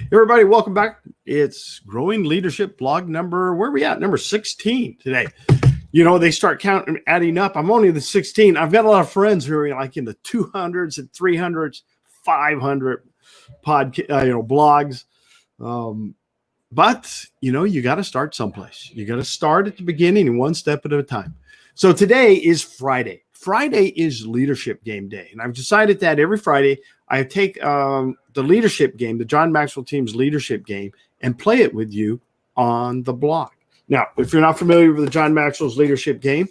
Everybody, welcome back. It's Growing Leadership blog number, where are we at? Number 16 today. You know, they start counting, adding up. I'm only the 16. I've got a lot of friends who are like in the 200s and 300s, 500 blogs. But, you got to start someplace. You got to start at the beginning and one step at a time. So today is Friday. Friday is leadership game day. And I've decided that every Friday I take the leadership game, the John Maxwell team's leadership game, and play it with you on the blog. Now, if you're not familiar with the John Maxwell's leadership game,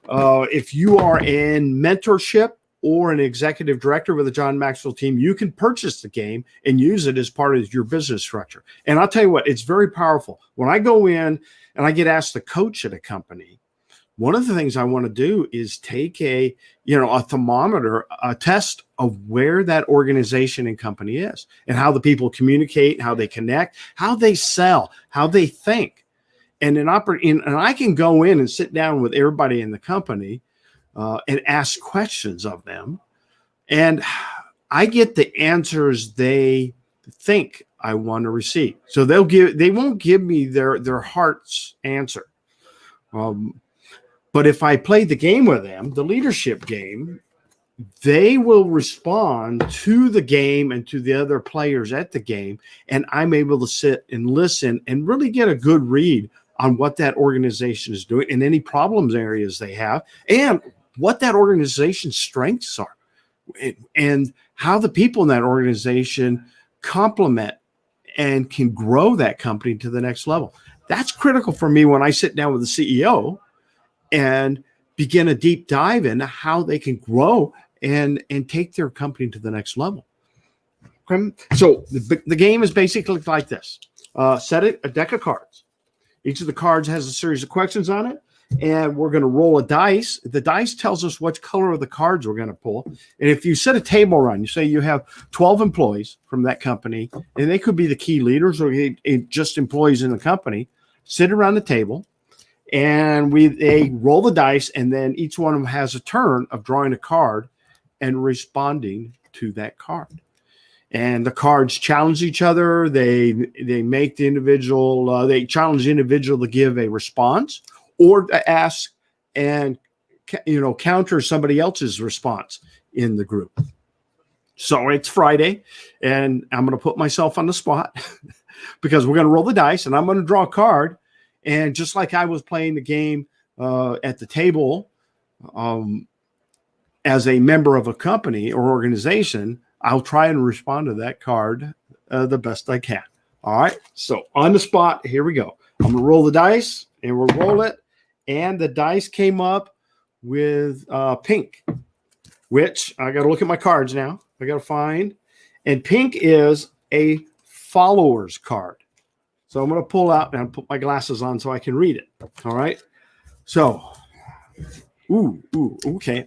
if you are in mentorship or an executive director with the John Maxwell team, you can purchase the game and use it as part of your business structure. And I'll tell you what, it's very powerful. When I go in and I get asked to coach at a company, one of the things I want to do is take a thermometer, a test of where that organization and company is and how the people communicate, how they connect, how they sell, how they think. And and I can go in and sit down with everybody in the company and ask questions of them. And I get the answers they think I want to receive. So they won't give me their heart's answer. But if I play the game with them, the leadership game, they will respond to the game and to the other players at the game. And I'm able to sit and listen and really get a good read on what that organization is doing and any problems areas they have and what that organization's strengths are and how the people in that organization complement and can grow that company to the next level. That's critical for me when I sit down with the CEO and begin a deep dive into how they can grow and take their company to the next level. Okay? So the game is basically like this. Set it a deck of cards. Each of the cards has a series of questions on it, and we're going to roll a dice. The dice tells us which color of the cards we're going to pull. And if you set a table run, you say you have 12 employees from that company, and they could be the key leaders or just employees in the company, sit around the table, and they roll the dice, and then each one of them has a turn of drawing a card and responding to that card. And the cards challenge each other. They make the individual, they challenge the individual to give a response or to ask and, counter somebody else's response in the group. So it's Friday, and I'm going to put myself on the spot because we're going to roll the dice, and I'm going to draw a card. And just like I was playing the game at the table as a member of a company or organization, I'll try and respond to that card the best I can. All right. So on the spot, here we go. I'm going to roll the dice, and we'll roll it. And the dice came up with pink, which I got to look at my cards now. I got to find. And pink is a follower's card. So I'm going to pull out and put my glasses on so I can read it. All right. So, okay.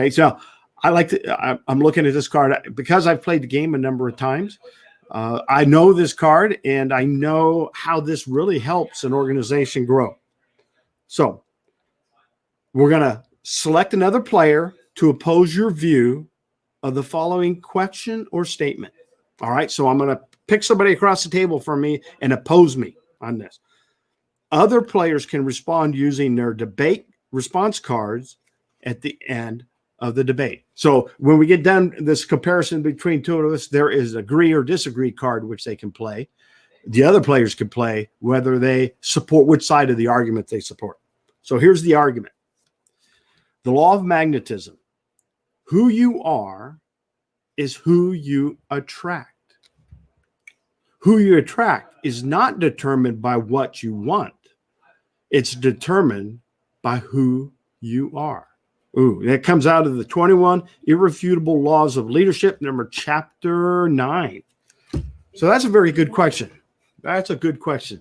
So I'm looking at this card because I've played the game a number of times. I know this card and I know how this really helps an organization grow. So we're going to select another player to oppose your view of the following question or statement. All right. So I'm going to pick somebody across the table from me and oppose me on this. Other players can respond using their debate response cards at the end of the debate. So when we get done this comparison between two of us, there is agree or disagree card which they can play. The other players can play whether they support which side of the argument they support. So here's the argument. The law of magnetism. Who you are is who you attract. Who you attract is not determined by what you want. It's determined by who you are. That comes out of the 21 Irrefutable Laws of Leadership, chapter 9. So that's a very good question. That's a good question.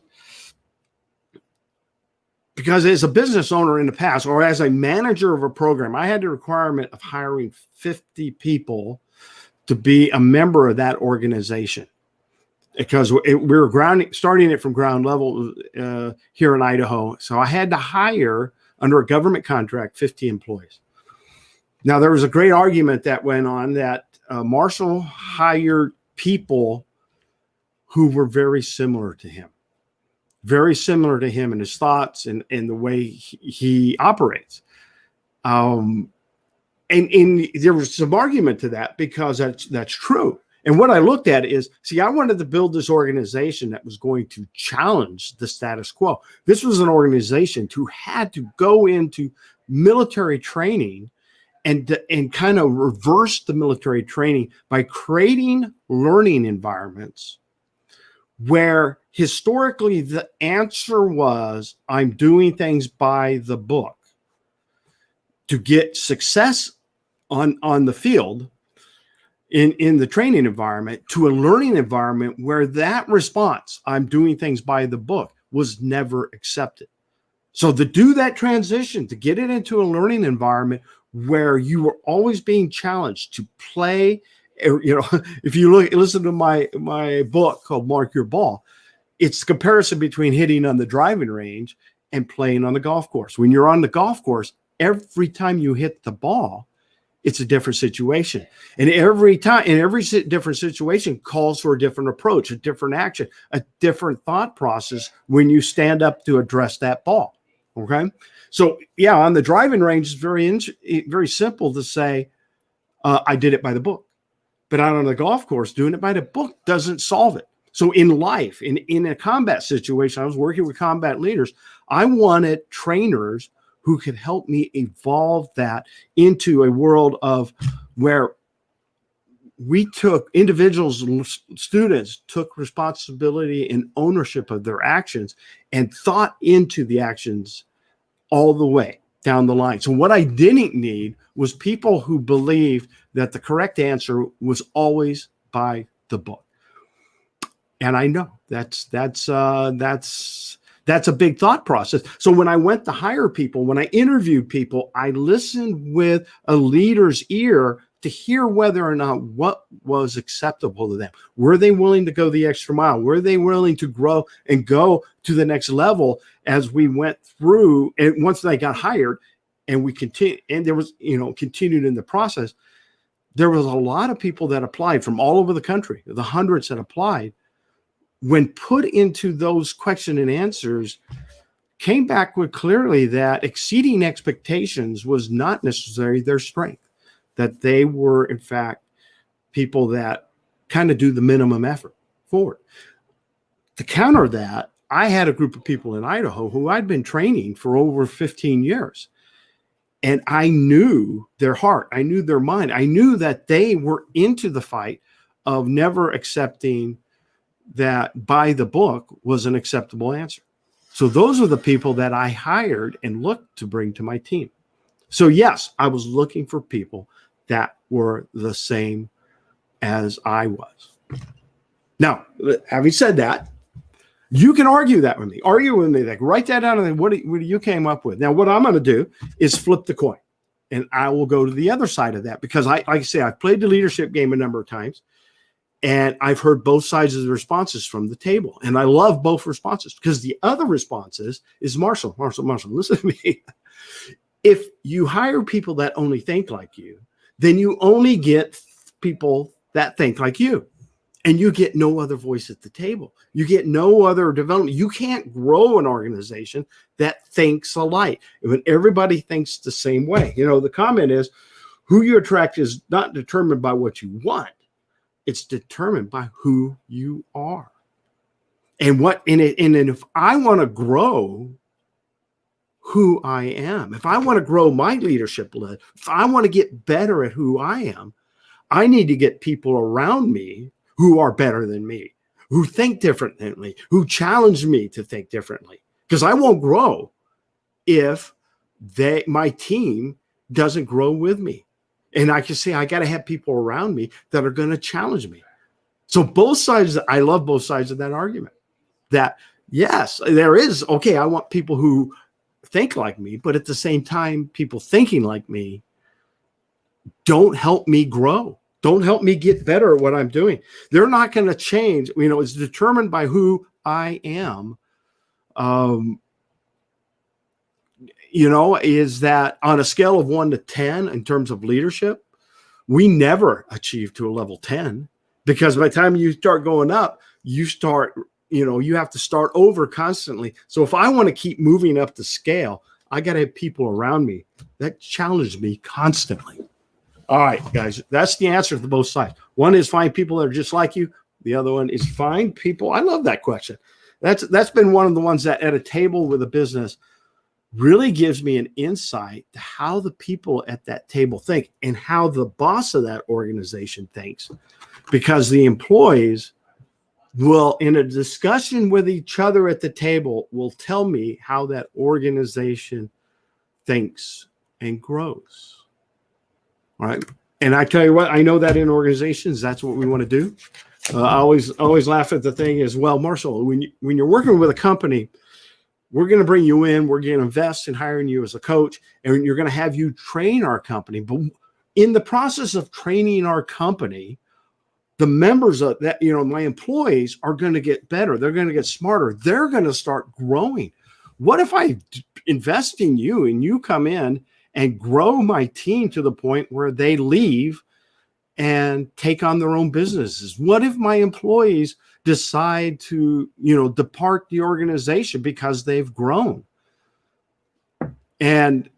Because as a business owner in the past, or as a manager of a program, I had the requirement of hiring 50 people to be a member of that organization. Because we were starting it from ground level here in Idaho. So I had to hire, under a government contract, 50 employees. Now, there was a great argument that went on that Marshall hired people who were very similar to him in his thoughts and the way he operates. And there was some argument to that because that's true. And what I looked at is, I wanted to build this organization that was going to challenge the status quo. This was an organization who had to go into military training and kind of reverse the military training by creating learning environments where historically the answer was, I'm doing things by the book to get success on the field in the training environment, to a learning environment where that response, I'm doing things by the book, was never accepted. So to do that transition, to get it into a learning environment where you were always being challenged to play, if you listen to my book called Mark Your Ball, it's the comparison between hitting on the driving range and playing on the golf course. When you're on the golf course, every time you hit the ball, it's a different situation. And every different situation calls for a different approach, a different action, a different thought process when you stand up to address that ball. Okay. So yeah, on the driving range, it's very simple to say, I did it by the book. But out on the golf course, doing it by the book doesn't solve it. So in life, in a combat situation, I was working with combat leaders. I wanted trainers who could help me evolve that into a world of where students took responsibility and ownership of their actions and thought into the actions all the way down the line. So what I didn't need was people who believed that the correct answer was always by the book. And I know that's a big thought process. So when I went to hire people, when I interviewed people, I listened with a leader's ear to hear whether or not what was acceptable to them. Were they willing to go the extra mile? Were they willing to grow and go to the next level as we went through? And once they got hired and we continued, and there was, continued in the process, there was a lot of people that applied from all over the country, the hundreds that applied. When put into those question and answers, came back with clearly that exceeding expectations was not necessarily their strength, that they were, in fact, people that kind of do the minimum effort forward. To counter that, I had a group of people in Idaho who I'd been training for over 15 years. And I knew their heart. I knew their mind. I knew that they were into the fight of never accepting that by the book was an acceptable answer. So those are the people that I hired and looked to bring to my team. So yes, I was looking for people that were the same as I was. Now, having said that, you can argue that with me. Argue with me. Like, write that down and what you came up with. Now, what I'm going to do is flip the coin, and I will go to the other side of that because like I say, I've played the leadership game a number of times. And I've heard both sides of the responses from the table. And I love both responses because the other responses is Marshall, listen to me. If you hire people that only think like you, then you only get people that think like you. And you get no other voice at the table. You get no other development. You can't grow an organization that thinks alike. When everybody thinks the same way. The comment is, who you attract is not determined by what you want. It's determined by who you are. And if I want to grow who I am, if I want to grow my leadership lead, if I want to get better at who I am, I need to get people around me who are better than me, who think different than me, who challenge me to think differently. Because I won't grow if my team doesn't grow with me. And I can say, I got to have people around me that are going to challenge me. So both sides, I love both sides of that argument. That, yes, there is, okay, I want people who think like me, but at the same time, people thinking like me don't help me grow. Don't help me get better at what I'm doing. They're not going to change. It's determined by who I am. Is that on a scale of 1 to 10 in terms of leadership, we never achieve to a level 10. because by the time you start going up, you have to start over constantly. So if I want to keep moving up the scale, I got to have people around me that challenge me constantly. All right, guys, that's the answer to both sides. One is find people that are just like you. The other one is find people. I love that question. That's been one of the ones that at a table with a business really gives me an insight to how the people at that table think and how the boss of that organization thinks, because the employees will, in a discussion with each other at the table, will tell me how that organization thinks and grows. All right. And I tell you what, I know that in organizations, that's what we want to do. I always laugh at the thing is, well, Marshall, when you're working with a company, we're going to bring you in, we're going to invest in hiring you as a coach, and you're going to have you train our company. But in the process of training our company, the members of that, my employees are going to get better. They're going to get smarter. They're going to start growing. What if I invest in you and you come in and grow my team to the point where they leave and take on their own businesses? What if my employees decide to, depart the organization because they've grown? And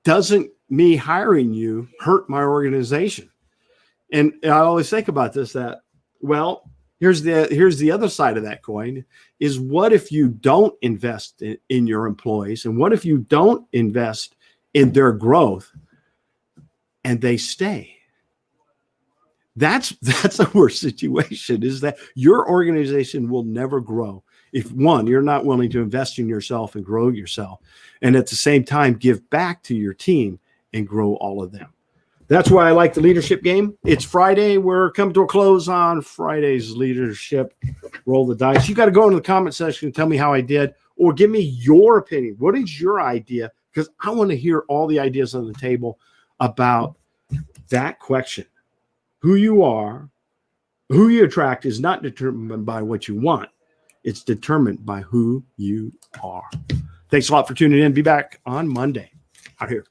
doesn't me hiring you hurt my organization? And I always think about this, that, well, here's the other side of that coin is, what if you don't invest in your employees? And what if you don't invest in their growth and they stay? That's a worse situation, is that your organization will never grow if, one, you're not willing to invest in yourself and grow yourself, and at the same time give back to your team and grow all of them. That's why I like the leadership game. It's Friday. We're coming to a close on Friday's leadership. Roll the dice. You got to go into the comment section and tell me how I did, or give me your opinion. What is your idea? Because I want to hear all the ideas on the table about that question. Who you are, who you attract is not determined by what you want. It's determined by who you are. Thanks a lot for tuning in. Be back on Monday out here.